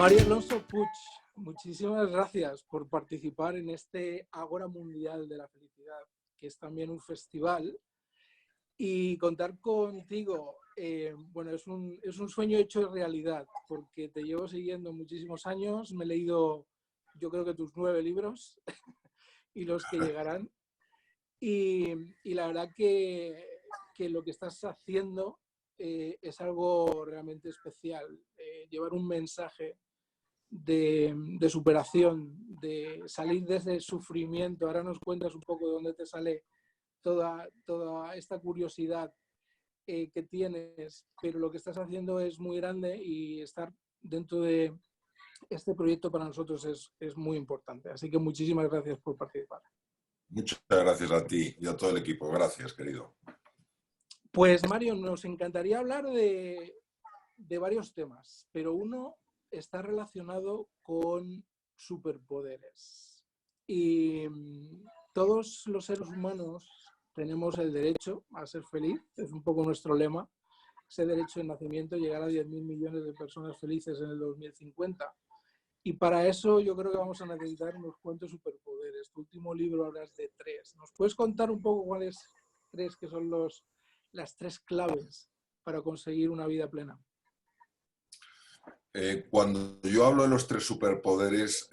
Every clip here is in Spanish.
Mario Alonso Puig, muchísimas gracias por participar en este Ágora Mundial de la Felicidad, que es también un festival, y contar contigo, bueno, es un sueño hecho realidad, porque te llevo siguiendo muchísimos años, me he leído yo creo que tus 9 libros y los que llegarán, y la verdad que lo que estás haciendo es algo realmente especial, llevar un mensaje de superación, de salir de ese sufrimiento. Ahora nos cuentas un poco de dónde te sale toda esta curiosidad que tienes, pero lo que estás haciendo es muy grande y estar dentro de este proyecto para nosotros es muy importante. Así que muchísimas gracias por participar. Muchas gracias a ti y a todo el equipo. Gracias, querido. Pues Mario, nos encantaría hablar de varios temas, pero uno está relacionado con superpoderes. Y todos los seres humanos tenemos el derecho a ser feliz, es un poco nuestro lema, ese derecho de nacimiento, llegar a 10.000 millones de personas felices en el 2050. Y para eso yo creo que vamos a necesitar unos cuantos superpoderes. Tu último libro hablas de 3. ¿Nos puedes contar un poco cuáles crees que son las 3 claves para conseguir una vida plena? Cuando yo hablo de los 3 superpoderes,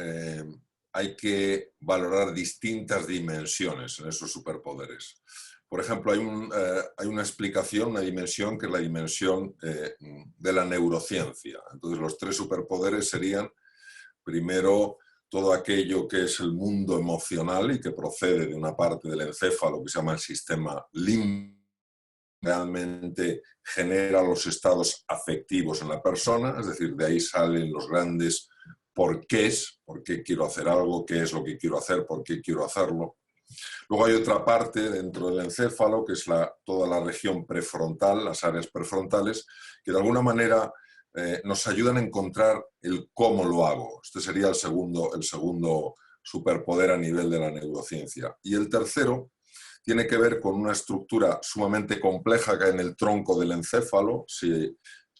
hay que valorar distintas dimensiones en esos superpoderes. Por ejemplo, hay una explicación, una dimensión que es la dimensión de la neurociencia. Entonces, los 3 superpoderes serían, primero, todo aquello que es el mundo emocional y que procede de una parte del encéfalo que se llama el sistema límbico, realmente genera los estados afectivos en la persona, es decir, de ahí salen los grandes porqués, por qué quiero hacer algo, qué es lo que quiero hacer, por qué quiero hacerlo. Luego hay otra parte dentro del encéfalo, que es toda la región prefrontal, las áreas prefrontales, que de alguna manera nos ayudan a encontrar el cómo lo hago. Este sería el segundo superpoder a nivel de la neurociencia. Y el tercero tiene que ver con una estructura sumamente compleja que hay en el tronco del encéfalo. Si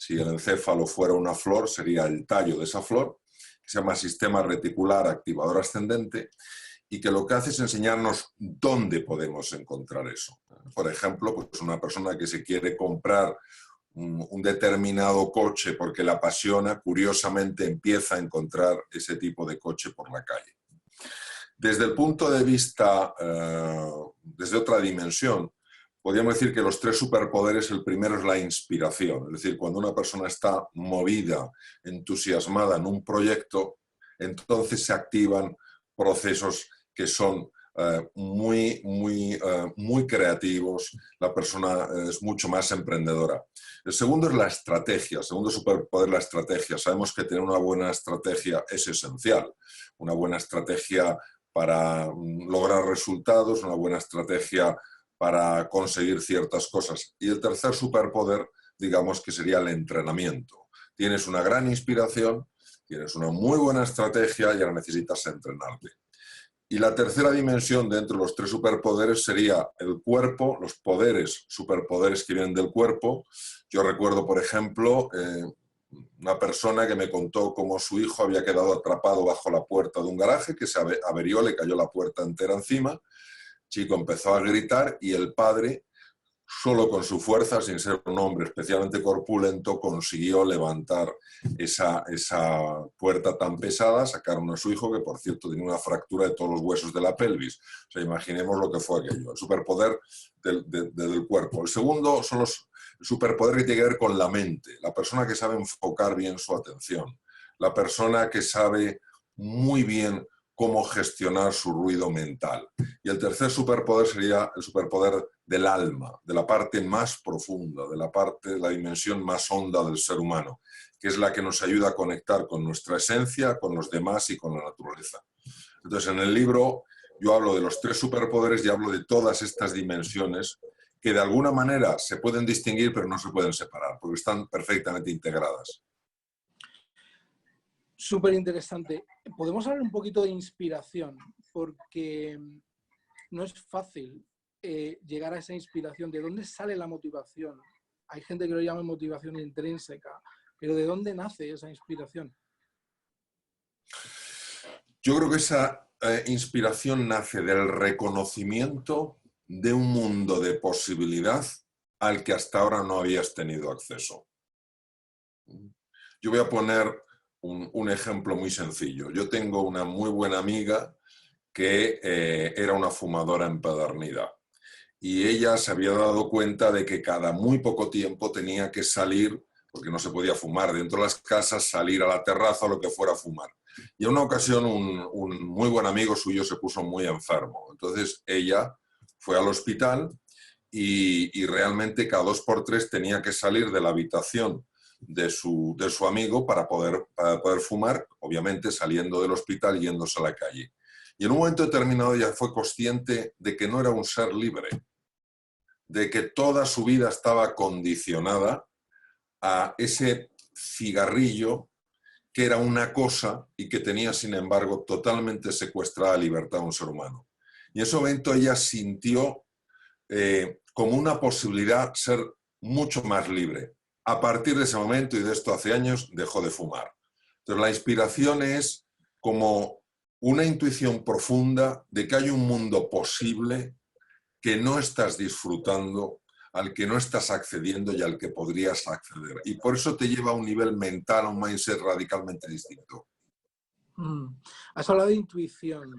el encéfalo fuera una flor, sería el tallo de esa flor, que se llama sistema reticular activador ascendente, y que lo que hace es enseñarnos dónde podemos encontrar eso. Por ejemplo, pues una persona que se quiere comprar un determinado coche porque le apasiona, curiosamente empieza a encontrar ese tipo de coche por la calle. Desde el punto de vista, desde otra dimensión, podríamos decir que los 3 superpoderes, el primero es la inspiración. Es decir, cuando una persona está movida, entusiasmada en un proyecto, entonces se activan procesos que son muy creativos, la persona es mucho más emprendedora. El segundo es la estrategia, el segundo superpoder es la estrategia. Sabemos que tener una buena estrategia es esencial. Una buena estrategia para lograr resultados, una buena estrategia para conseguir ciertas cosas. Y el tercer superpoder, digamos que sería el entrenamiento. Tienes una gran inspiración, tienes una muy buena estrategia y ahora necesitas entrenarte. Y la tercera dimensión dentro de los 3 superpoderes sería el cuerpo, los poderes, superpoderes que vienen del cuerpo. Yo recuerdo, por ejemplo, una persona que me contó cómo su hijo había quedado atrapado bajo la puerta de un garaje, que se averió, le cayó la puerta entera encima. El chico empezó a gritar y el padre, solo con su fuerza, sin ser un hombre especialmente corpulento, consiguió levantar esa puerta tan pesada, sacaron a su hijo, que por cierto tenía una fractura de todos los huesos de la pelvis. O sea, imaginemos lo que fue aquello, el superpoder del cuerpo. El segundo son el superpoder que tiene que ver con la mente, la persona que sabe enfocar bien su atención, la persona que sabe muy bien cómo gestionar su ruido mental. Y el tercer superpoder sería el superpoder del alma, de la parte más profunda, de la dimensión más honda del ser humano, que es la que nos ayuda a conectar con nuestra esencia, con los demás y con la naturaleza. Entonces, en el libro yo hablo de los 3 superpoderes y hablo de todas estas dimensiones que de alguna manera se pueden distinguir, pero no se pueden separar, porque están perfectamente integradas. Súper interesante. Podemos hablar un poquito de inspiración, porque no es fácil llegar a esa inspiración. ¿De dónde sale la motivación? Hay gente que lo llama motivación intrínseca, pero ¿de dónde nace esa inspiración? Yo creo que esa inspiración nace del reconocimiento de un mundo de posibilidad al que hasta ahora no habías tenido acceso. Yo voy a poner un ejemplo muy sencillo. Yo tengo una muy buena amiga que era una fumadora empedernida y ella se había dado cuenta de que cada muy poco tiempo tenía que salir, porque no se podía fumar dentro de las casas, salir a la terraza o lo que fuera a fumar. Y en una ocasión un muy buen amigo suyo se puso muy enfermo. Entonces ella fue al hospital y realmente cada 2 por 3 tenía que salir de la habitación de su amigo para poder fumar, obviamente saliendo del hospital y yéndose a la calle. Y en un momento determinado ella fue consciente de que no era un ser libre, de que toda su vida estaba condicionada a ese cigarrillo que era una cosa y que tenía, sin embargo, totalmente secuestrada la libertad de un ser humano. Y en ese momento ella sintió como una posibilidad ser mucho más libre. A partir de ese momento, y de esto hace años, dejó de fumar. Entonces la inspiración es como una intuición profunda de que hay un mundo posible que no estás disfrutando, al que no estás accediendo y al que podrías acceder. Y por eso te lleva a un nivel mental, a un mindset radicalmente distinto. Has hablado de intuición.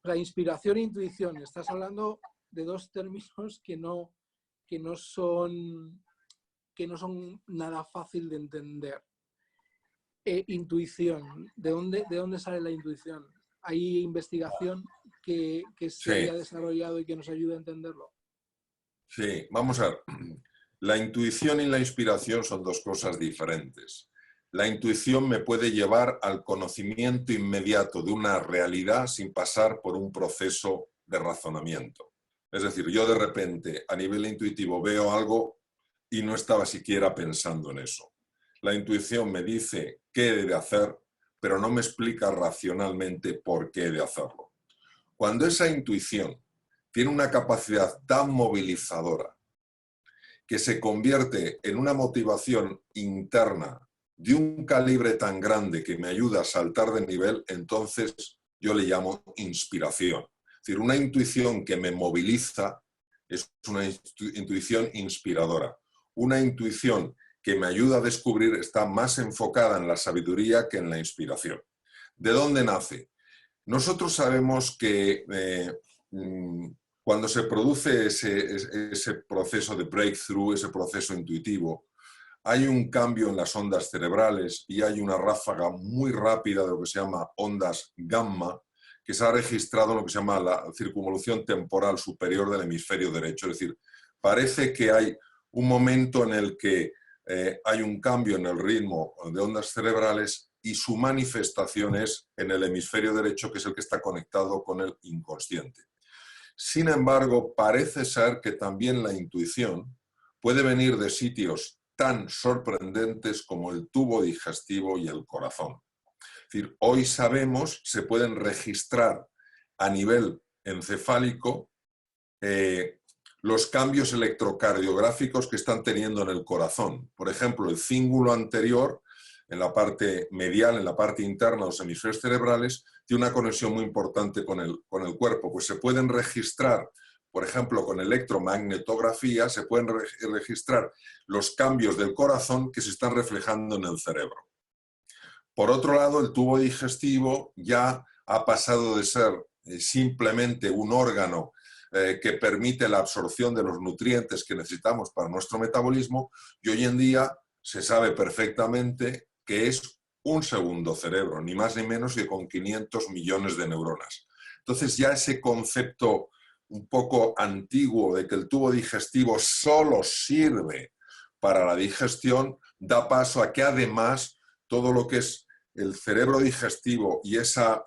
O sea, inspiración e intuición. Estás hablando de 2 términos que no son nada fácil de entender. Intuición. ¿De dónde sale la intuición? ¿Hay investigación que se haya desarrollado y que nos ayude a entenderlo? Sí, vamos a ver. La intuición y la inspiración son 2 cosas diferentes. La intuición me puede llevar al conocimiento inmediato de una realidad sin pasar por un proceso de razonamiento. Es decir, yo de repente a nivel intuitivo veo algo y no estaba siquiera pensando en eso. La intuición me dice qué he de hacer, pero no me explica racionalmente por qué he de hacerlo. Cuando esa intuición tiene una capacidad tan movilizadora que se convierte en una motivación interna de un calibre tan grande que me ayuda a saltar de nivel, entonces yo le llamo inspiración. Es decir, una intuición que me moviliza es una intuición inspiradora. Una intuición que me ayuda a descubrir está más enfocada en la sabiduría que en la inspiración. ¿De dónde nace? Nosotros sabemos que cuando se produce ese proceso de breakthrough, ese proceso intuitivo, hay un cambio en las ondas cerebrales y hay una ráfaga muy rápida de lo que se llama ondas gamma, que se ha registrado en lo que se llama la circunvolución temporal superior del hemisferio derecho. Es decir, parece que hay un momento en el que hay un cambio en el ritmo de ondas cerebrales y su manifestación es en el hemisferio derecho, que es el que está conectado con el inconsciente. Sin embargo, parece ser que también la intuición puede venir de sitios tan sorprendentes como el tubo digestivo y el corazón. Es decir, hoy sabemos, se pueden registrar a nivel encefálico los cambios electrocardiográficos que están teniendo en el corazón. Por ejemplo, el cíngulo anterior, en la parte medial, en la parte interna de los hemisferios cerebrales, tiene una conexión muy importante con el cuerpo. Pues se pueden registrar, por ejemplo, con electromagnetografía, se pueden registrar los cambios del corazón que se están reflejando en el cerebro. Por otro lado, el tubo digestivo ya ha pasado de ser simplemente un órgano que permite la absorción de los nutrientes que necesitamos para nuestro metabolismo, y hoy en día se sabe perfectamente que es un segundo cerebro, ni más ni menos que con 500 millones de neuronas. Entonces ya ese concepto un poco antiguo de que el tubo digestivo solo sirve para la digestión da paso a que además todo lo que es el cerebro digestivo y esa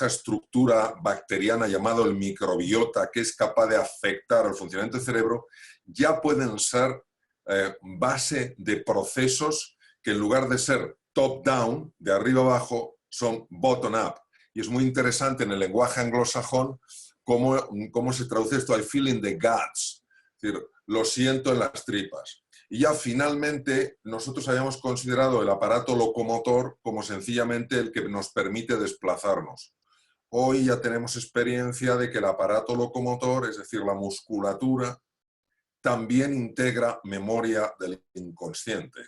estructura bacteriana llamada el microbiota, que es capaz de afectar al funcionamiento del cerebro, ya pueden ser base de procesos que en lugar de ser top-down, de arriba abajo, son bottom-up. Y es muy interesante en el lenguaje anglosajón cómo se traduce esto, I feel in the guts, es decir, lo siento en las tripas. Y ya finalmente nosotros habíamos considerado el aparato locomotor como sencillamente el que nos permite desplazarnos. Hoy ya tenemos experiencia de que el aparato locomotor, es decir, la musculatura, también integra memoria del inconsciente.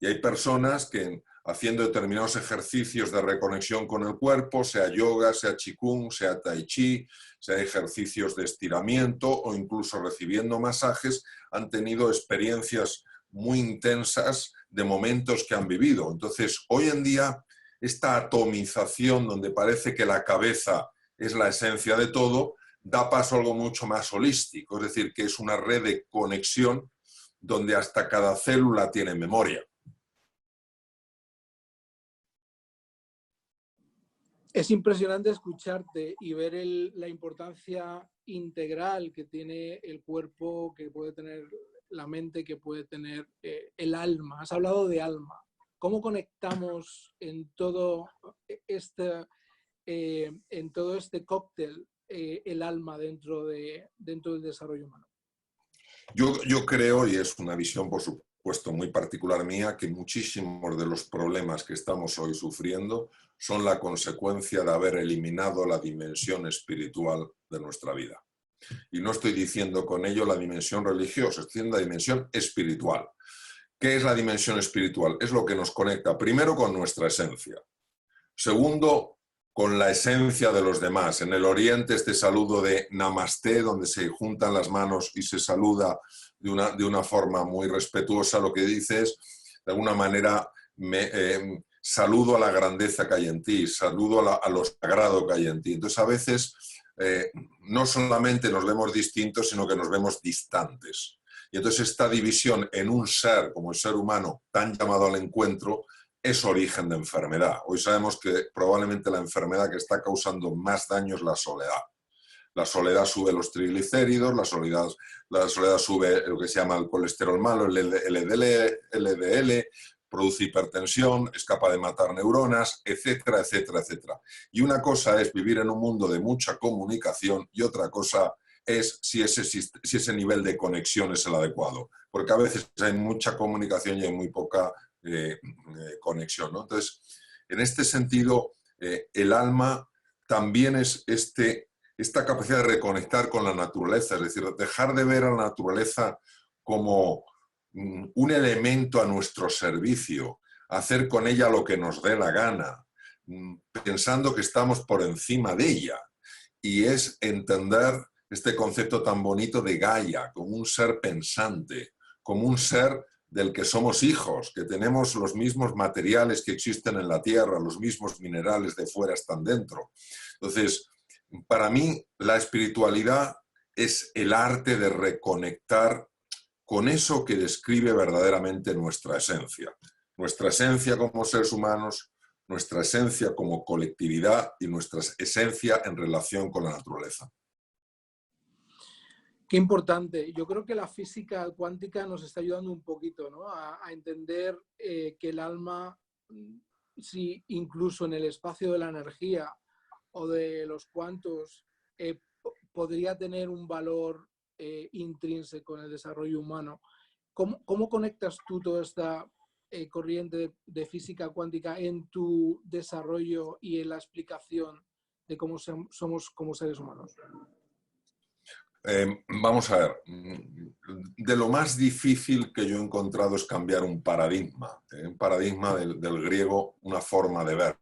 Y hay personas que haciendo determinados ejercicios de reconexión con el cuerpo, sea yoga, sea qigong, sea tai chi, sea ejercicios de estiramiento o incluso recibiendo masajes, han tenido experiencias muy intensas de momentos que han vivido. Entonces, hoy en día, esta atomización donde parece que la cabeza es la esencia de todo, da paso a algo mucho más holístico, es decir, que es una red de conexión donde hasta cada célula tiene memoria. Es impresionante escucharte y ver la importancia integral que tiene el cuerpo, que puede tener la mente, que puede tener el alma. Has hablado de alma. ¿Cómo conectamos en todo este cóctel el alma dentro del desarrollo humano? Yo creo, y es una visión por supuesto muy particular mía, que muchísimos de los problemas que estamos hoy sufriendo son la consecuencia de haber eliminado la dimensión espiritual de nuestra vida. Y no estoy diciendo con ello la dimensión religiosa, estoy diciendo la dimensión espiritual. ¿Qué es la dimensión espiritual? Es lo que nos conecta primero con nuestra esencia. Segundo, con la esencia de los demás. En el Oriente este saludo de Namaste, donde se juntan las manos y se saluda de una forma muy respetuosa, lo que dice es, de alguna manera, saludo a la grandeza que hay en ti, saludo a lo sagrado que hay en ti. Entonces, a veces, no solamente nos vemos distintos, sino que nos vemos distantes. Y entonces esta división en un ser, como el ser humano, tan llamado al encuentro, es origen de enfermedad. Hoy sabemos que probablemente la enfermedad que está causando más daño es la soledad. La soledad sube los triglicéridos, la soledad sube lo que se llama el colesterol malo, el LDL, produce hipertensión, es capaz de matar neuronas, etcétera, etcétera, etcétera. Y una cosa es vivir en un mundo de mucha comunicación y otra cosa es si ese nivel de conexión es el adecuado. Porque a veces hay mucha comunicación y hay muy poca conexión, ¿no? Entonces, en este sentido, el alma también es esta capacidad de reconectar con la naturaleza, es decir, dejar de ver a la naturaleza como un elemento a nuestro servicio, hacer con ella lo que nos dé la gana, pensando que estamos por encima de ella. Y es entender este concepto tan bonito de Gaia como un ser pensante, como un ser del que somos hijos, que tenemos los mismos materiales que existen en la Tierra, los mismos minerales de fuera están dentro. Entonces, para mí, la espiritualidad es el arte de reconectar con eso que describe verdaderamente nuestra esencia. Nuestra esencia como seres humanos, nuestra esencia como colectividad y nuestra esencia en relación con la naturaleza. Qué importante. Yo creo que la física cuántica nos está ayudando un poquito, ¿no? a entender que el alma, si incluso en el espacio de la energía o de los cuantos, podría tener un valor intrínseco en el desarrollo humano. ¿Cómo conectas tú toda esta corriente de física cuántica en tu desarrollo y en la explicación de cómo somos como seres humanos? Vamos a ver, de lo más difícil que yo he encontrado es cambiar un paradigma del griego, una forma de ver.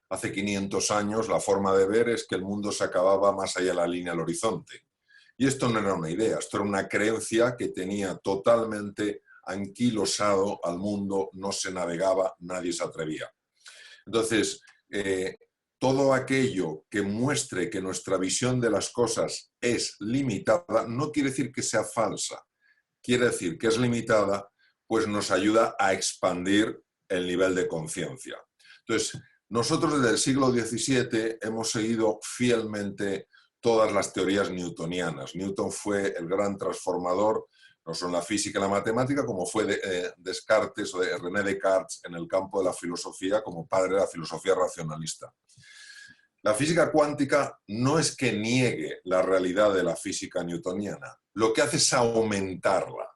Hace 500 años la forma de ver es que el mundo se acababa más allá de la línea del horizonte. Y esto no era una idea, esto era una creencia que tenía totalmente anquilosado al mundo, no se navegaba, nadie se atrevía. Entonces, todo aquello que muestre que nuestra visión de las cosas es limitada, no quiere decir que sea falsa, quiere decir que es limitada, pues nos ayuda a expandir el nivel de conciencia. Entonces, nosotros desde el siglo XVII hemos seguido fielmente todas las teorías newtonianas. Newton fue el gran transformador, no solo en la física y la matemática, como fue Descartes o de René Descartes en el campo de la filosofía como padre de la filosofía racionalista. La física cuántica no es que niegue la realidad de la física newtoniana, lo que hace es aumentarla.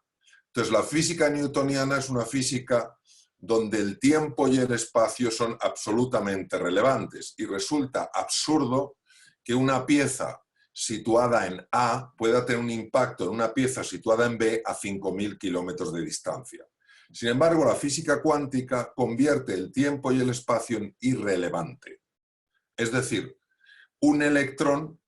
Entonces, la física newtoniana es una física donde el tiempo y el espacio son absolutamente relevantes y resulta absurdo que una pieza situada en A pueda tener un impacto en una pieza situada en B a 5.000 kilómetros de distancia. Sin embargo, la física cuántica convierte el tiempo y el espacio en irrelevante. Es decir, un electrón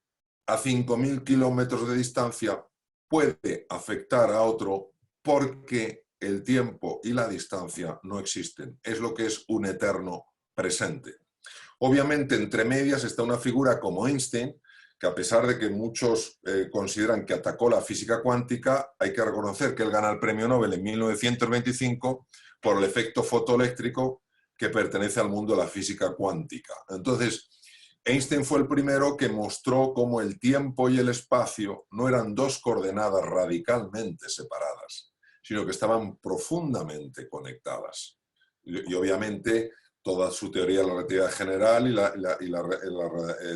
a 5.000 kilómetros de distancia puede afectar a otro porque el tiempo y la distancia no existen. Es lo que es un eterno presente. Obviamente, entre medias está una figura como Einstein, que a pesar de que muchos consideran que atacó la física cuántica, hay que reconocer que él gana el premio Nobel en 1925 por el efecto fotoeléctrico que pertenece al mundo de la física cuántica. Entonces, Einstein fue el primero que mostró cómo el tiempo y el espacio no eran dos coordenadas radicalmente separadas, sino que estaban profundamente conectadas. Y obviamente toda su teoría de la relatividad general y la teoría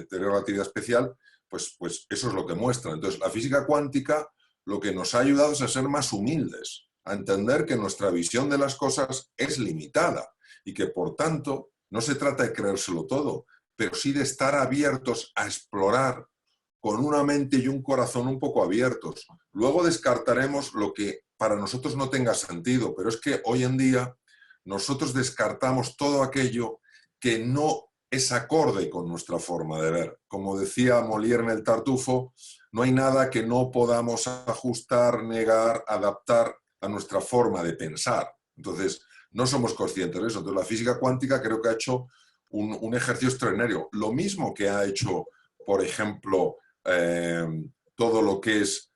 de la relatividad especial, pues eso es lo que muestra. Entonces, la física cuántica lo que nos ha ayudado es a ser más humildes, a entender que nuestra visión de las cosas es limitada y que, por tanto, no se trata de creérselo todo, pero sí de estar abiertos a explorar con una mente y un corazón un poco abiertos. Luego descartaremos lo que para nosotros no tenga sentido, pero es que hoy en día nosotros descartamos todo aquello que no es acorde con nuestra forma de ver. Como decía Molière en El Tartufo, no hay nada que no podamos ajustar, negar, adaptar a nuestra forma de pensar. Entonces, no somos conscientes de eso. Entonces, la física cuántica creo que ha hecho un ejercicio extraordinario. Lo mismo que ha hecho, por ejemplo, todo lo que es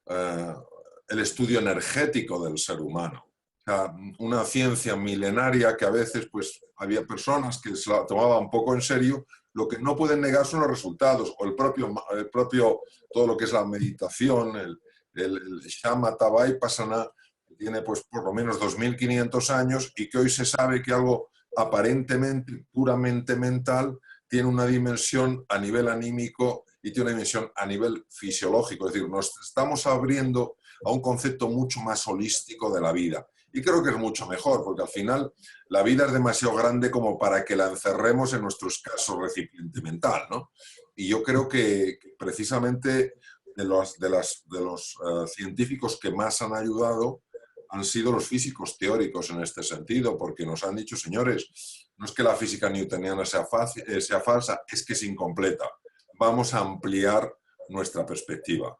el estudio energético del ser humano. O sea, una ciencia milenaria que a veces pues, había personas que se la tomaban un poco en serio. Lo que no pueden negar son los resultados, o el propio todo lo que es la meditación, el Shamatha Vipassana, que tiene pues, por lo menos 2.500 años y que hoy se sabe que algo aparentemente, puramente mental, tiene una dimensión a nivel anímico y tiene una dimensión a nivel fisiológico. Es decir, nos estamos abriendo a un concepto mucho más holístico de la vida. Y creo que es mucho mejor, porque al final la vida es demasiado grande como para que la encerremos en nuestro escaso recipiente mental, ¿no? Y yo creo que precisamente de los científicos que más han ayudado han sido los físicos teóricos en este sentido, porque nos han dicho, señores, no es que la física newtoniana sea falsa, es que es incompleta. Vamos a ampliar nuestra perspectiva.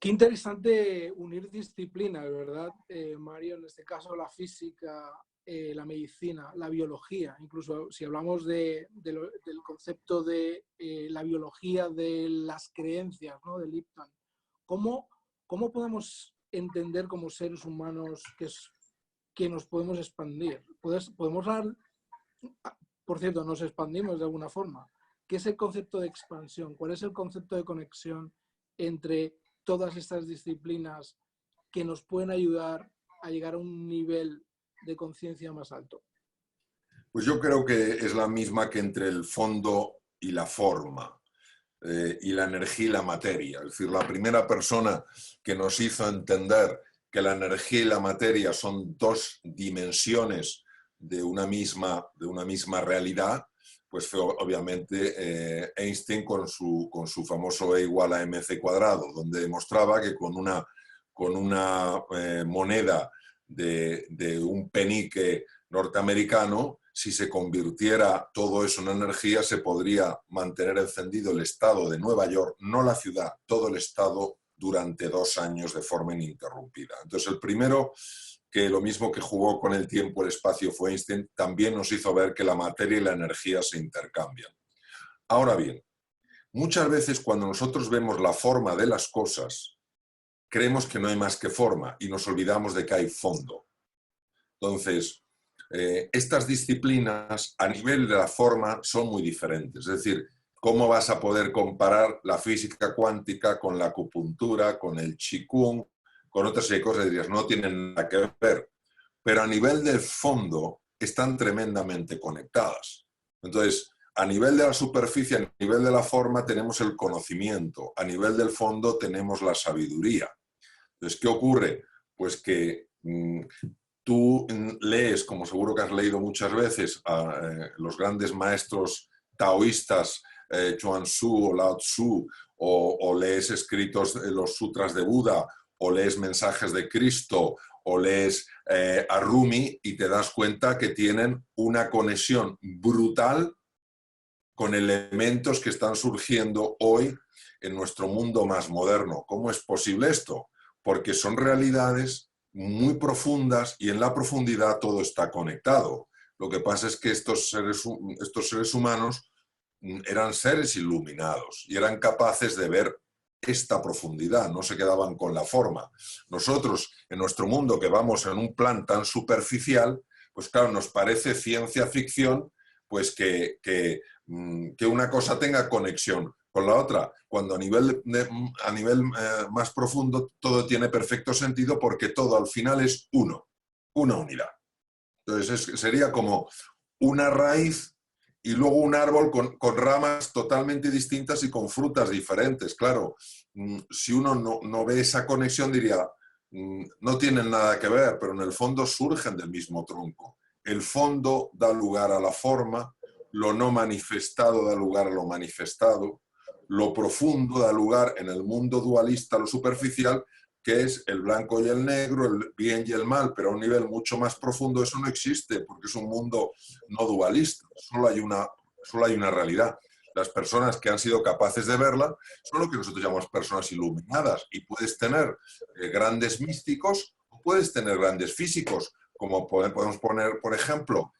Qué interesante unir disciplinas, ¿verdad, Mario? En este caso, la física, la medicina, la biología. Incluso si hablamos del concepto de la biología de las creencias, ¿no? De Lipton. ¿Cómo podemos entender como seres humanos que nos podemos expandir? ¿Podemos dar, por cierto, nos expandimos de alguna forma? ¿Qué es el concepto de expansión? ¿Cuál es el concepto de conexión entre todas estas disciplinas que nos pueden ayudar a llegar a un nivel de conciencia más alto? Pues yo creo que es la misma que entre el fondo y la forma, y la energía y la materia. Es decir, la primera persona que nos hizo entender que la energía y la materia son dos dimensiones de una misma realidad, pues fue obviamente Einstein con su famoso E igual a mc cuadrado, donde demostraba que con una moneda de un penique norteamericano, si se convirtiera todo eso en energía, se podría mantener encendido el estado de Nueva York, no la ciudad, todo el estado durante 2 años de forma ininterrumpida. Entonces, el primero, que lo mismo que jugó con el tiempo y el espacio fue Einstein, también nos hizo ver que la materia y la energía se intercambian. Ahora bien, muchas veces cuando nosotros vemos la forma de las cosas, creemos que no hay más que forma y nos olvidamos de que hay fondo. Entonces, estas disciplinas a nivel de la forma son muy diferentes. Es decir, ¿cómo vas a poder comparar la física cuántica con la acupuntura, con el qigong, con otras cosas? Dirías, no tienen nada que ver. Pero a nivel del fondo están tremendamente conectadas. Entonces, a nivel de la superficie, a nivel de la forma, tenemos el conocimiento. A nivel del fondo tenemos la sabiduría. Entonces, ¿qué ocurre? pues que tú lees, como seguro que has leído muchas veces, a los grandes maestros taoístas, Chuang Tzu o Lao Tzu, o lees escritos de los sutras de Buda, o lees mensajes de Cristo, o lees a Rumi, y te das cuenta que tienen una conexión brutal con elementos que están surgiendo hoy en nuestro mundo más moderno. ¿Cómo es posible esto? Porque son realidades muy profundas y en la profundidad todo está conectado. Lo que pasa es que estos seres humanos eran seres iluminados y eran capaces de ver esta profundidad, no se quedaban con la forma. Nosotros, en nuestro mundo, que vamos en un plan tan superficial, pues claro, nos parece ciencia ficción pues que una cosa tenga conexión con la otra, cuando a nivel más profundo todo tiene perfecto sentido porque todo al final es uno, una unidad. Entonces sería como una raíz y luego un árbol con ramas totalmente distintas y con frutas diferentes. Claro, si uno no ve esa conexión diría, no tienen nada que ver, pero en el fondo surgen del mismo tronco. El fondo da lugar a la forma, lo no manifestado da lugar a lo manifestado, lo profundo da lugar en el mundo dualista, lo superficial, que es el blanco y el negro, el bien y el mal, pero a un nivel mucho más profundo eso no existe, porque es un mundo no dualista, solo hay una realidad. Las personas que han sido capaces de verla son lo que nosotros llamamos personas iluminadas, y puedes tener grandes místicos o puedes tener grandes físicos, como podemos poner, por ejemplo,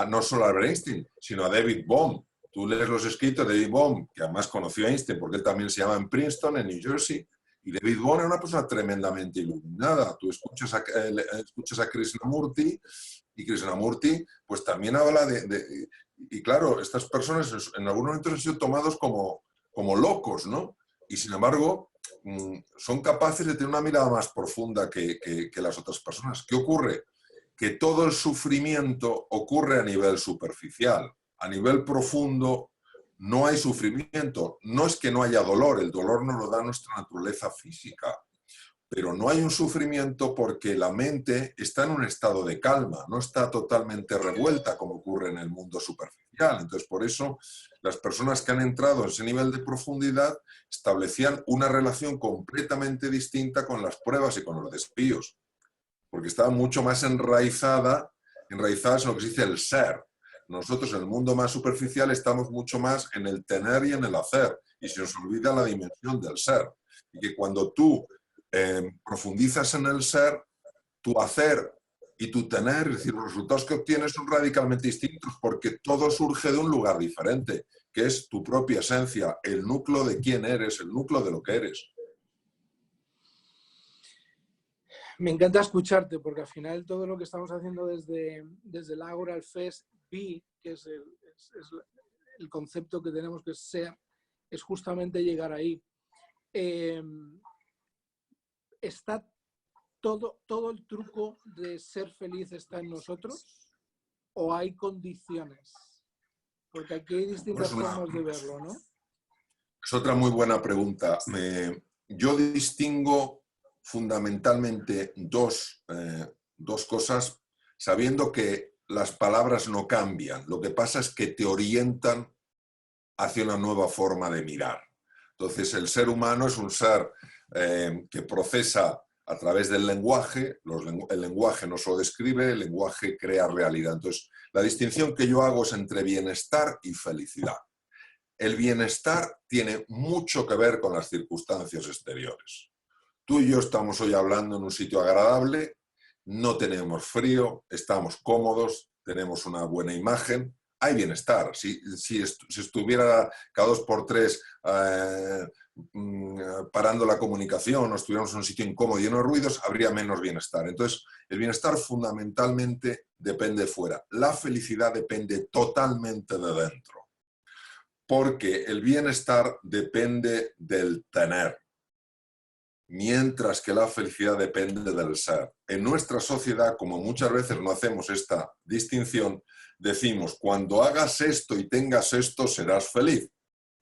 no solo a Albert Einstein, sino a David Bohm. Tú lees los escritos de David Bohm, que además conoció a Einstein porque él también se llama en Princeton, en New Jersey, y David Bohm era una persona tremendamente iluminada. Tú escuchas a Krishnamurti, y Krishnamurti pues también habla y claro, estas personas en algunos momentos han sido tomados como locos, ¿no? Y sin embargo, son capaces de tener una mirada más profunda que las otras personas. ¿Qué ocurre? Que todo el sufrimiento ocurre a nivel superficial. A nivel profundo no hay sufrimiento. No es que no haya dolor, el dolor nos lo da nuestra naturaleza física, pero no hay un sufrimiento porque la mente está en un estado de calma, no está totalmente revuelta como ocurre en el mundo superficial. Entonces, por eso, las personas que han entrado en ese nivel de profundidad establecían una relación completamente distinta con las pruebas y con los desafíos, porque estaban mucho más enraizadas en lo que se dice el ser. Nosotros en el mundo más superficial estamos mucho más en el tener y en el hacer, y se nos olvida la dimensión del ser. Y que cuando tú profundizas en el ser, tu hacer y tu tener, es decir, los resultados que obtienes son radicalmente distintos porque todo surge de un lugar diferente, que es tu propia esencia, el núcleo de quién eres, el núcleo de lo que eres. Me encanta escucharte porque al final todo lo que estamos haciendo desde el Ágora al FES, que es el concepto que tenemos que ser, es justamente llegar ahí. ¿Está todo el truco de ser feliz está en nosotros o hay condiciones? Porque aquí hay distintas formas de verlo, ¿no? Es otra muy buena pregunta. Yo distingo fundamentalmente dos cosas, sabiendo que las palabras no cambian. Lo que pasa es que te orientan hacia una nueva forma de mirar. Entonces, el ser humano es un ser que procesa a través del lenguaje. El lenguaje no solo describe, el lenguaje crea realidad. Entonces, la distinción que yo hago es entre bienestar y felicidad. El bienestar tiene mucho que ver con las circunstancias exteriores. Tú y yo estamos hoy hablando en un sitio agradable, no tenemos frío, estamos cómodos, tenemos una buena imagen, hay bienestar. Si estuviera cada 2x3 parando la comunicación o estuviéramos en un sitio incómodo y lleno de ruidos, habría menos bienestar. Entonces, el bienestar fundamentalmente depende de fuera. La felicidad depende totalmente de dentro. Porque el bienestar depende del tener, mientras que la felicidad depende del ser. En nuestra sociedad, como muchas veces no hacemos esta distinción, decimos, cuando hagas esto y tengas esto, serás feliz.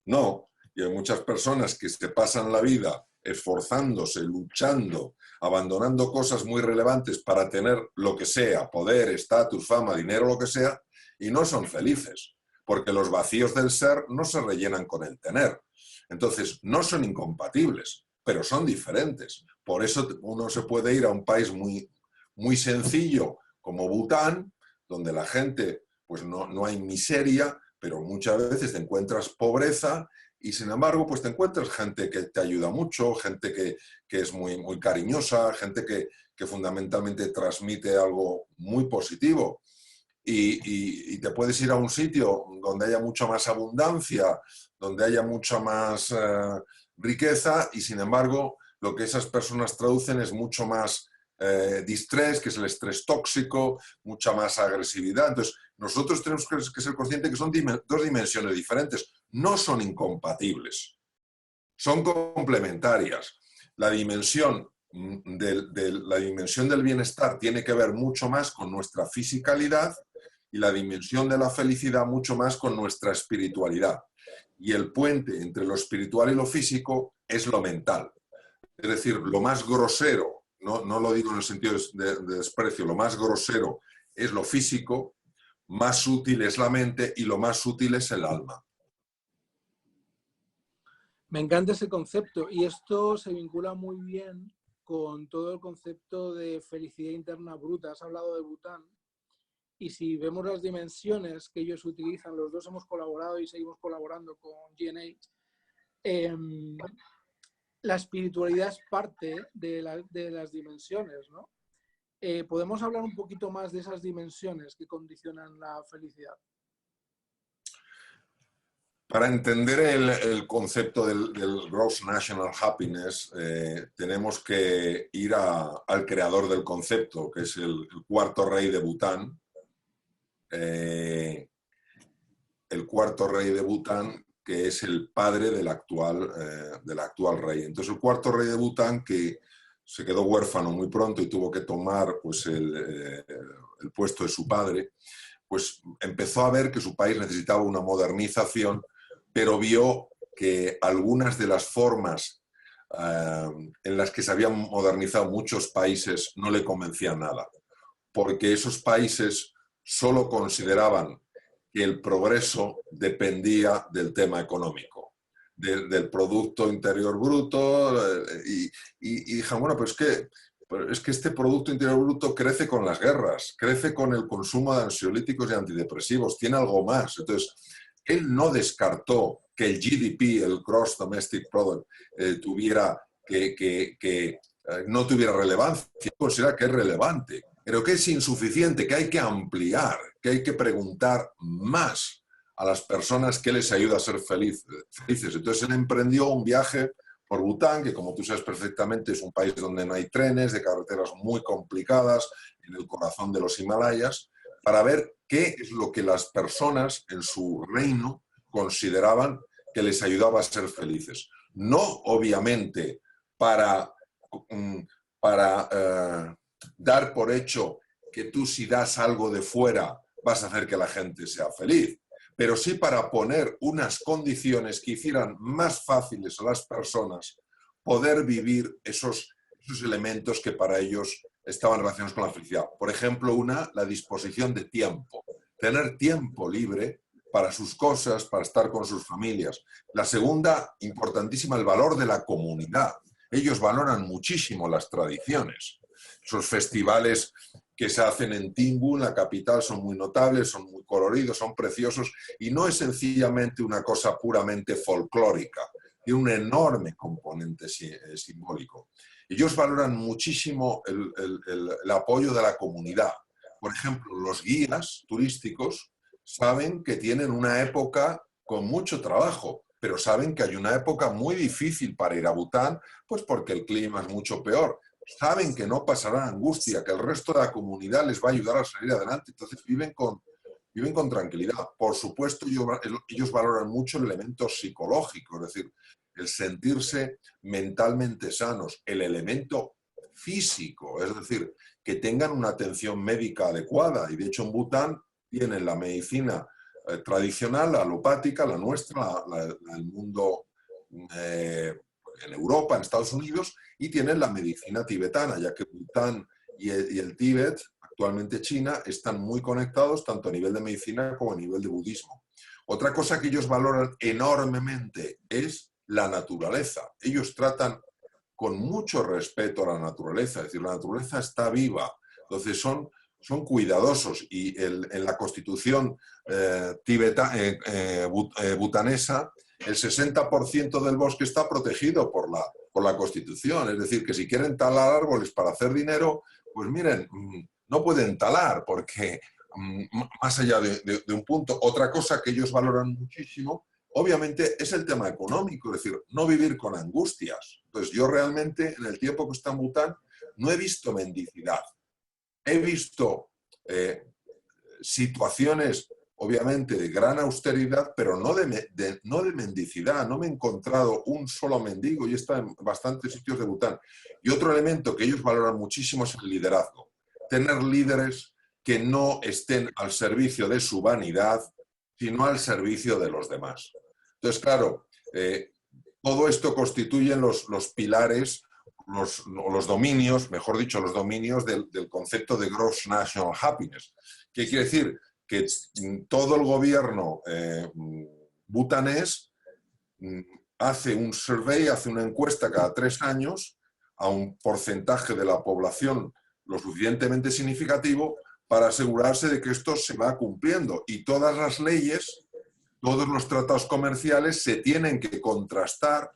No, y hay muchas personas que se pasan la vida esforzándose, luchando, abandonando cosas muy relevantes para tener lo que sea, poder, estatus, fama, dinero, lo que sea, y no son felices, porque los vacíos del ser no se rellenan con el tener. Entonces, no son incompatibles, pero son diferentes. Por eso uno se puede ir a un país muy, muy sencillo como Bután, donde la gente, pues no hay miseria, pero muchas veces te encuentras pobreza y sin embargo pues te encuentras gente que te ayuda mucho, gente que es muy, muy cariñosa, gente que fundamentalmente transmite algo muy positivo. Y te puedes ir a un sitio donde haya mucha más abundancia, donde haya mucha más riqueza y sin embargo lo que esas personas traducen es mucho más distrés, que es el estrés tóxico, mucha más agresividad. Entonces, nosotros tenemos que ser conscientes que son dos dimensiones diferentes, no son incompatibles, son complementarias. La dimensión la dimensión del bienestar tiene que ver mucho más con nuestra fisicalidad y la dimensión de la felicidad mucho más con nuestra espiritualidad. Y el puente entre lo espiritual y lo físico es lo mental. Es decir, lo más grosero, no lo digo en el sentido de desprecio, lo más grosero es lo físico, más útil es la mente y lo más útil es el alma. Me encanta ese concepto y esto se vincula muy bien con todo el concepto de felicidad interna bruta. Has hablado de Bután y si vemos las dimensiones que ellos utilizan, los dos hemos colaborado y seguimos colaborando con G&H, la espiritualidad es parte de las dimensiones, ¿no? ¿Podemos hablar un poquito más de esas dimensiones que condicionan la felicidad? Para entender el concepto del Gross National Happiness, tenemos que ir al creador del concepto, que es el cuarto rey de Bután. El cuarto rey de Bután, que es el padre del actual rey. Entonces, el cuarto rey de Bután, que se quedó huérfano muy pronto y tuvo que tomar pues, el puesto de su padre, pues empezó a ver que su país necesitaba una modernización, pero vio que algunas de las formas en las que se habían modernizado muchos países no le convencían nada, porque esos países solo consideraban que el progreso dependía del tema económico, del Producto Interior Bruto, y dijeron, bueno, pues es que este Producto Interior Bruto crece con las guerras, crece con el consumo de ansiolíticos y antidepresivos, tiene algo más. Entonces, él no descartó que el GDP, el Gross Domestic Product, no tuviera relevancia, considera que es relevante, pero que es insuficiente, que hay que ampliar, que hay que preguntar más a las personas qué les ayuda a ser felices. Entonces él emprendió un viaje por Bután, que como tú sabes perfectamente es un país donde no hay trenes, de carreteras muy complicadas, en el corazón de los Himalayas, para ver qué es lo que las personas en su reino consideraban que les ayudaba a ser felices. No, obviamente, para dar por hecho que tú si das algo de fuera vas a hacer que la gente sea feliz, pero sí para poner unas condiciones que hicieran más fáciles a las personas poder vivir esos elementos que para ellos estaban relacionados con la felicidad. Por ejemplo, la disposición de tiempo, tener tiempo libre para sus cosas, para estar con sus familias. La segunda, importantísima, el valor de la comunidad. Ellos valoran muchísimo las tradiciones. Esos festivales que se hacen en Timbu, en la capital, son muy notables, son muy coloridos, son preciosos y no es sencillamente una cosa puramente folclórica, tiene un enorme componente simbólico. Ellos valoran muchísimo el apoyo de la comunidad. Por ejemplo, los guías turísticos saben que tienen una época con mucho trabajo, pero saben que hay una época muy difícil para ir a Bután, pues porque el clima es mucho peor. Saben que no pasarán angustia, que el resto de la comunidad les va a ayudar a salir adelante, entonces viven con tranquilidad. Por supuesto, ellos valoran mucho el elemento psicológico, es decir, el sentirse mentalmente sanos, el elemento físico, es decir, que tengan una atención médica adecuada. Y de hecho en Bután tienen la medicina tradicional, la alopática, la nuestra, el mundo en Europa, en Estados Unidos, y tienen la medicina tibetana, ya que Bután y el Tíbet, actualmente China, están muy conectados tanto a nivel de medicina como a nivel de budismo. Otra cosa que ellos valoran enormemente es la naturaleza. Ellos tratan con mucho respeto a la naturaleza, es decir, la naturaleza está viva, entonces son cuidadosos, y en la constitución butanesa, el 60% del bosque está protegido por la constitución, es decir, que si quieren talar árboles para hacer dinero, pues miren, no pueden talar, porque más allá de un punto. Otra cosa que ellos valoran muchísimo, obviamente, es el tema económico, es decir, no vivir con angustias. Entonces, yo realmente, en el tiempo que está en Bután, no he visto mendicidad. He visto situaciones, obviamente, de gran austeridad, pero no de mendicidad. No me he encontrado un solo mendigo, y está en bastantes sitios de Bután. Y otro elemento que ellos valoran muchísimo es el liderazgo. Tener líderes que no estén al servicio de su vanidad, sino al servicio de los demás. Entonces, claro, todo esto constituyen los pilares, los dominios, mejor dicho, los dominios del concepto de Gross National Happiness. ¿Qué quiere decir? Que todo el gobierno butanés hace un survey, hace una encuesta cada 3 años a un porcentaje de la población lo suficientemente significativo para asegurarse de que esto se va cumpliendo. Y todas las leyes, todos los tratados comerciales se tienen que contrastar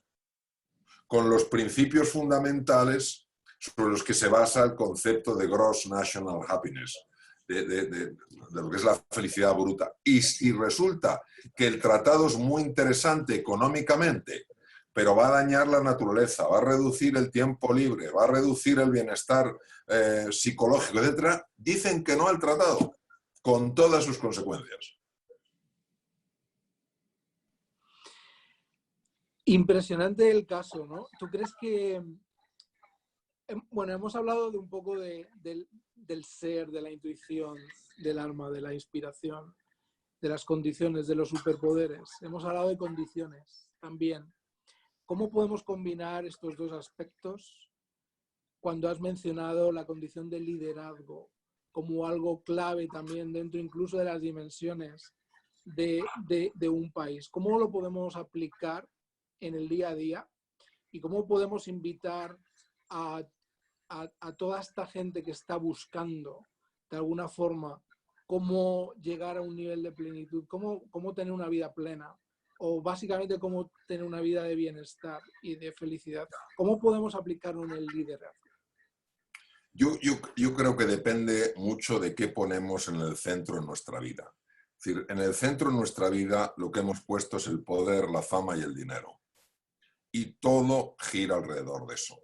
con los principios fundamentales sobre los que se basa el concepto de Gross National Happiness, de lo que es la felicidad bruta. Y si resulta que el tratado es muy interesante económicamente, pero va a dañar la naturaleza, va a reducir el tiempo libre, va a reducir el bienestar psicológico, etc., dicen que no al tratado, con todas sus consecuencias. Impresionante el caso, ¿no? ¿Tú crees que, bueno, hemos hablado de un poco del ser, de la intuición, del alma, de la inspiración, de las condiciones, de los superpoderes? Hemos hablado de condiciones también. ¿Cómo podemos combinar estos dos aspectos cuando has mencionado la condición de liderazgo como algo clave también dentro incluso de las dimensiones de un país? ¿Cómo lo podemos aplicar en el día a día y cómo podemos invitar a toda esta gente que está buscando de alguna forma cómo llegar a un nivel de plenitud, cómo tener una vida plena, o básicamente cómo tener una vida de bienestar y de felicidad? ¿Cómo podemos aplicarlo en el liderazgo? Yo creo que depende mucho de qué ponemos en el centro de nuestra vida. Es decir, en el centro de nuestra vida lo que hemos puesto es el poder, la fama y el dinero. Y todo gira alrededor de eso.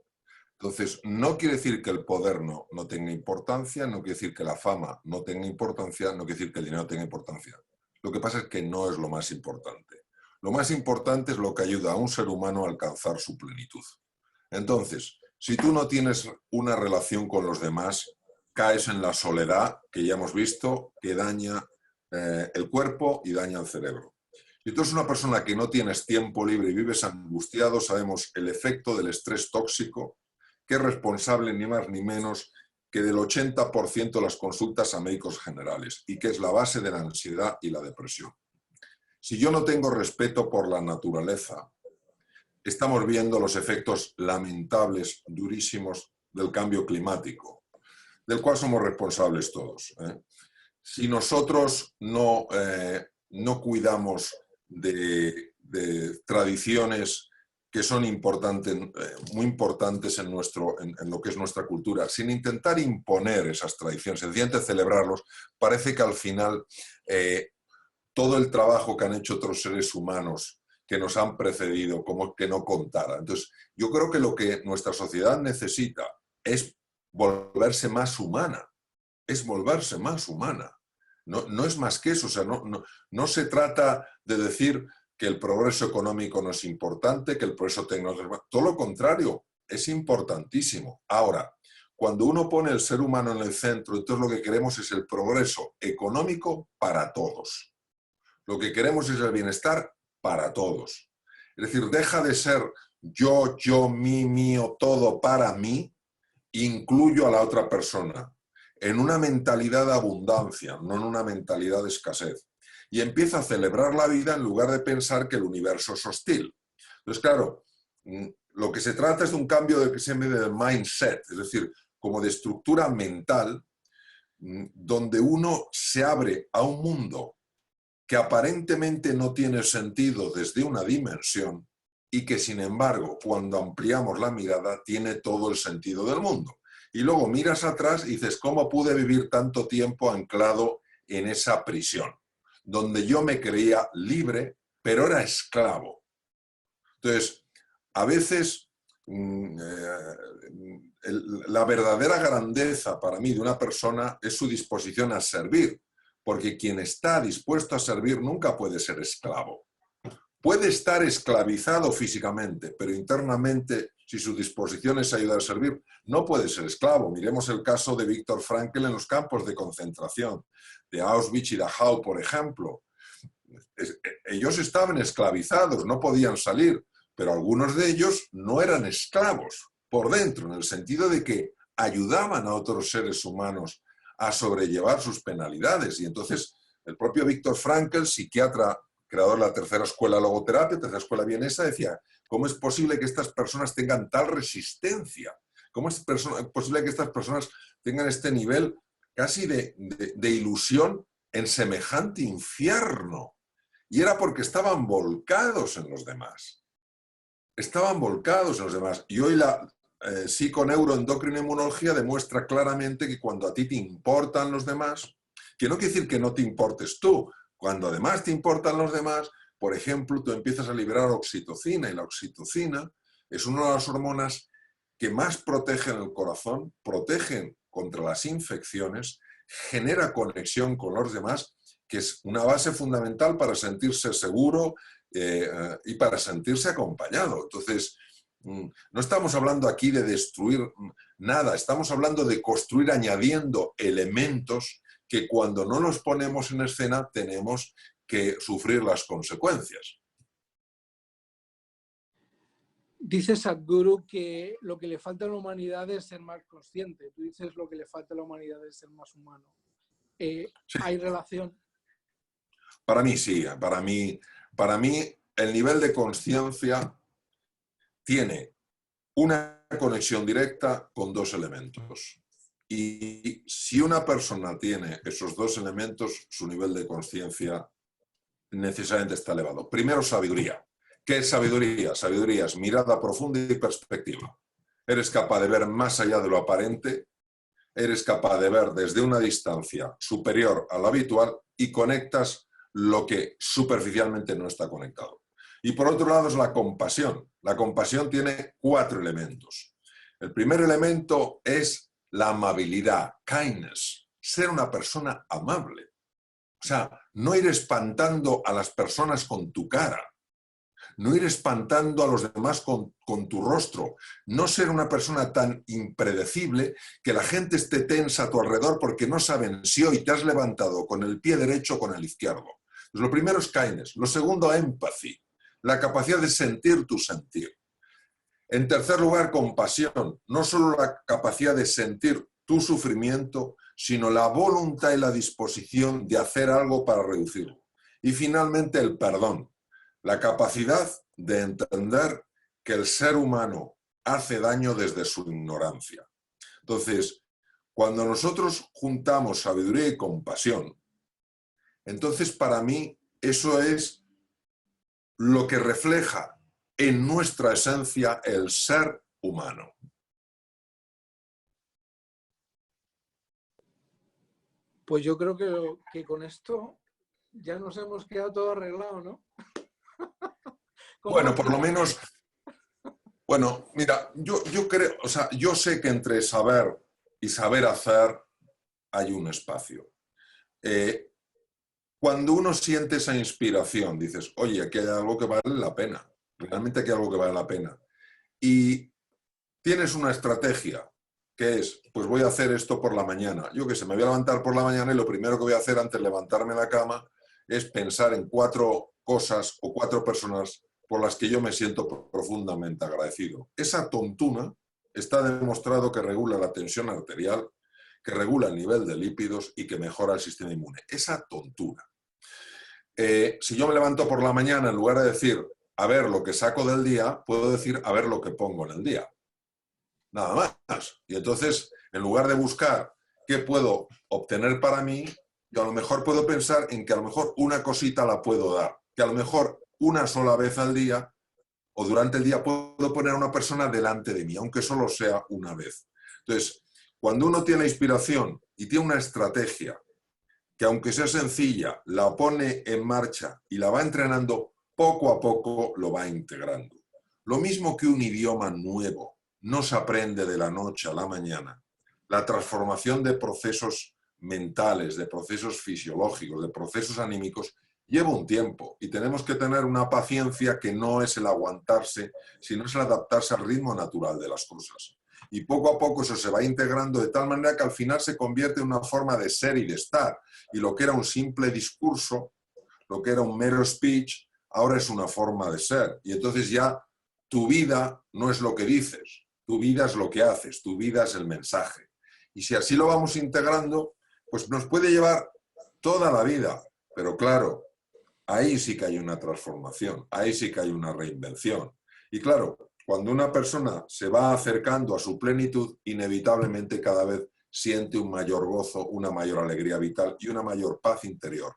Entonces, no quiere decir que el poder no tenga importancia, no quiere decir que la fama no tenga importancia, no quiere decir que el dinero tenga importancia. Lo que pasa es que no es lo más importante. Lo más importante es lo que ayuda a un ser humano a alcanzar su plenitud. Entonces, si tú no tienes una relación con los demás, caes en la soledad, que ya hemos visto, que daña el cuerpo y daña el cerebro. Si tú eres una persona que no tienes tiempo libre y vives angustiado, sabemos el efecto del estrés tóxico, que es responsable ni más ni menos que del 80% de las consultas a médicos generales y que es la base de la ansiedad y la depresión. Si yo no tengo respeto por la naturaleza, estamos viendo los efectos lamentables, durísimos del cambio climático, del cual somos responsables todos. Si nosotros no cuidamos de tradiciones que son muy importantes en lo que es nuestra cultura, sin intentar imponer esas tradiciones, sencillamente celebrarlos, parece que al final todo el trabajo que han hecho otros seres humanos que nos han precedido, como que no contara. Entonces, yo creo que lo que nuestra sociedad necesita es volverse más humana, es volverse más humana. No es más que eso, o sea, no se trata de decir que el progreso económico no es importante, que el progreso tecnológico, todo lo contrario, es importantísimo. Ahora, cuando uno pone el ser humano en el centro, entonces lo que queremos es el progreso económico para todos. Lo que queremos es el bienestar para todos. Es decir, deja de ser yo, mí, mío, todo para mí, incluyo a la otra persona, en una mentalidad de abundancia, no en una mentalidad de escasez. Y empiezo a celebrar la vida en lugar de pensar que el universo es hostil. Entonces, claro, lo que se trata es de un cambio de que se llama de mindset, es decir, como de estructura mental, donde uno se abre a un mundo que aparentemente no tiene sentido desde una dimensión y que, sin embargo, cuando ampliamos la mirada, tiene todo el sentido del mundo. Y luego miras atrás y dices, ¿cómo pude vivir tanto tiempo anclado en esa prisión? Donde yo me creía libre, pero era esclavo. Entonces, a veces la verdadera grandeza para mí de una persona es su disposición a servir, porque quien está dispuesto a servir nunca puede ser esclavo. Puede estar esclavizado físicamente, pero internamente, si su disposición es ayudar a servir, no puede ser esclavo. Miremos el caso de Viktor Frankl en los campos de concentración, de Auschwitz y Dachau, por ejemplo. Ellos estaban esclavizados, no podían salir, pero algunos de ellos no eran esclavos por dentro, en el sentido de que ayudaban a otros seres humanos a sobrellevar sus penalidades. Y entonces el propio Viktor Frankl, psiquiatra, creador de la tercera escuela logoterapia, tercera escuela vienesa, decía, ¿cómo es posible que estas personas tengan tal resistencia? ¿Cómo es posible que estas personas tengan este nivel casi de ilusión en semejante infierno? Y era porque estaban volcados en los demás. Estaban volcados en los demás. Y hoy la psiconeuroendocrinoinmunología demuestra claramente que cuando a ti te importan los demás, que no quiere decir que no te importes tú, cuando además te importan los demás, por ejemplo, tú empiezas a liberar oxitocina, y la oxitocina es una de las hormonas que más protegen el corazón, protegen contra las infecciones, genera conexión con los demás, que es una base fundamental para sentirse seguro y para sentirse acompañado. Entonces, no estamos hablando aquí de destruir nada, estamos hablando de construir añadiendo elementos que cuando no los ponemos en escena tenemos que sufrir las consecuencias. Dice Sadhguru que lo que le falta a la humanidad es ser más consciente. Tú dices lo que le falta a la humanidad es ser más humano. Sí. ¿Hay relación? Para mí sí. Para mí el nivel de conciencia tiene una conexión directa con dos elementos. Y si una persona tiene esos dos elementos, su nivel de conciencia necesariamente está elevado. Primero, sabiduría. ¿Qué es sabiduría? Sabiduría es mirada profunda y perspectiva. Eres capaz de ver más allá de lo aparente, eres capaz de ver desde una distancia superior a lo habitual y conectas lo que superficialmente no está conectado. Y por otro lado es la compasión. La compasión tiene 4 elementos. El primer elemento es la amabilidad, kindness, ser una persona amable. O sea, no ir espantando a las personas con tu cara, no ir espantando a los demás con tu rostro, no ser una persona tan impredecible que la gente esté tensa a tu alrededor porque no saben si hoy te has levantado con el pie derecho o con el izquierdo. Pues lo primero es kindness, lo segundo empathy, la capacidad de sentir tu sentir. En tercer lugar, compasión, no solo la capacidad de sentir tu sufrimiento, sino la voluntad y la disposición de hacer algo para reducirlo. Y finalmente el perdón, la capacidad de entender que el ser humano hace daño desde su ignorancia. Entonces, cuando nosotros juntamos sabiduría y compasión, entonces para mí eso es lo que refleja en nuestra esencia el ser humano. Pues yo creo que con esto ya nos hemos quedado todo arreglado, ¿no? Bueno, por lo menos, bueno, mira, yo creo, o sea, yo sé que entre saber y saber hacer hay un espacio. Cuando uno siente esa inspiración, dices, oye, aquí hay algo que vale la pena, realmente aquí hay algo que vale la pena. Y tienes una estrategia, que es, pues voy a hacer esto por la mañana. Yo qué sé, me voy a levantar por la mañana y lo primero que voy a hacer antes de levantarme de la cama es pensar en 4 cosas o 4 personas por las que yo me siento profundamente agradecido. Esa tontuna está demostrado que regula la tensión arterial, que regula el nivel de lípidos y que mejora el sistema inmune. Esa tontura. Si yo me levanto por la mañana, en lugar de decir a ver lo que saco del día, puedo decir a ver lo que pongo en el día. Nada más. Y entonces, en lugar de buscar qué puedo obtener para mí, yo a lo mejor puedo pensar en que a lo mejor una cosita la puedo dar, que a lo mejor una sola vez al día o durante el día puedo poner a una persona delante de mí, aunque solo sea una vez. Entonces, cuando uno tiene inspiración y tiene una estrategia que aunque sea sencilla, la pone en marcha y la va entrenando, poco a poco lo va integrando. Lo mismo que un idioma nuevo, no se aprende de la noche a la mañana. La transformación de procesos mentales, de procesos fisiológicos, de procesos anímicos, lleva un tiempo y tenemos que tener una paciencia que no es el aguantarse, sino es el adaptarse al ritmo natural de las cosas. Y poco a poco eso se va integrando de tal manera que al final se convierte en una forma de ser y de estar. Y lo que era un simple discurso, lo que era un mero speech, ahora es una forma de ser. Y entonces ya tu vida no es lo que dices, tu vida es lo que haces, tu vida es el mensaje. Y si así lo vamos integrando, pues nos puede llevar toda la vida. Pero claro, ahí sí que hay una transformación, ahí sí que hay una reinvención. Y claro, cuando una persona se va acercando a su plenitud, inevitablemente cada vez siente un mayor gozo, una mayor alegría vital y una mayor paz interior.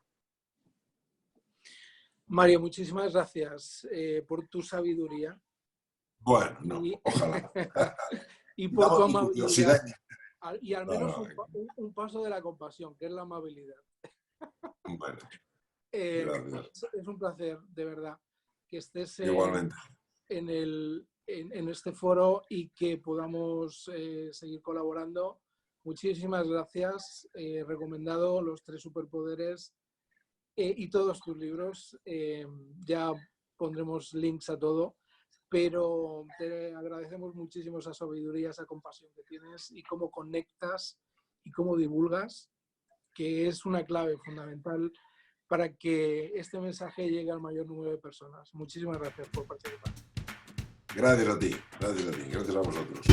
Mario, muchísimas gracias por tu sabiduría. Bueno, no, ojalá. Y por tu amabilidad. Y al menos un paso de la compasión, que es la amabilidad. Bueno, es un placer, de verdad, que estés igualmente en este foro y que podamos seguir colaborando. Muchísimas gracias. Recomendado los 3 superpoderes y todos tus libros. Ya pondremos links a todo, pero te agradecemos muchísimo esa sabiduría, esa compasión que tienes y cómo conectas y cómo divulgas, que es una clave fundamental para que este mensaje llegue al mayor número de personas. Muchísimas gracias por participar. Gracias a ti, gracias a vosotros.